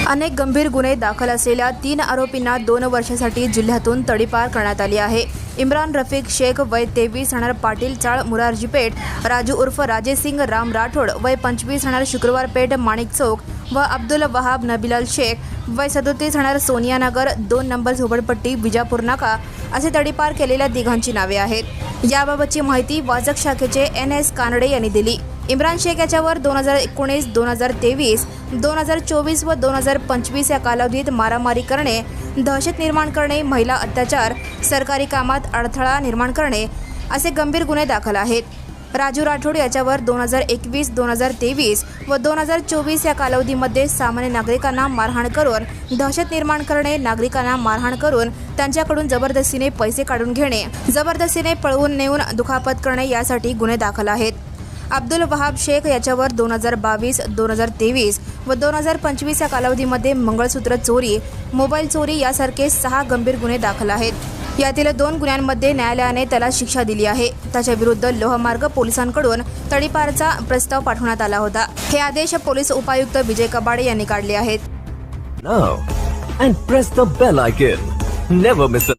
अनेक गंभीर गुन्हे दाखल असलेल्या 3 आरोपींना 2 वर्षासाठी जिल्ह्यातून तडीपार करण्यात आली आहे। इम्रान रफीक शेख वय 23 राहणार पाटील चाळ मुरारजीपेठ, राजू उर्फ राजेसिंग राम राठोड वय 25 राहणार शुक्रवार पेठ माणिक चौक व अब्दुल वहाब नबिलाल शेख वय 37 राहणार सोनिया नगर 2 नंबर झोपडपट्टी बिजापूर नाका असे तडीपार केलेल्या तिघांची नावे आहेत। याबाबतची माहिती वाजक शाखेचे NS कानडे यांनी दिली। इम्रान शेख याच्यावर 2019, 2023, 2024 व 2025 या कालावधीत मारामारी करणे, दहशत निर्माण करणे, महिला अत्याचार, सरकारी कामात अडथळा निर्माण करणे असे गंभीर गुन्हे दाखल आहेत। राजू राठोड याच्यावर 2021, 2023 व 2024 या कालावधीमध्ये सामान्य नागरिकांना मारहाण करून दहशत निर्माण करणे, नागरिकांना मारहाण करून त्यांच्याकडून जबरदस्तीने पैसे काढून घेणे, जबरदस्तीने पळवून नेऊन दुखापत करणे यासाठी गुन्हे दाखल आहेत। अब्दुल वहाब शेख याच्यावर 2022, 2023 व 2025 या कालावधीमध्ये मंगळसूत्र चोरी, मोबाईल चोरी यासारखे 6 गंभीर गुन्हे दाखल आहेत। यातील 2 गुन्ह्यांमध्ये न्यायालयाने त्याला शिक्षा दिली आहे। त्याच्या विरुद्ध लोहमार्ग पोलिसांकडून तडीपारचा प्रस्ताव पाठवण्यात आला होता। हे आदेश पोलीस उपायुक्त विजय कबाडे यांनी काढले आहेत। Now and press the bell icon. Never miss a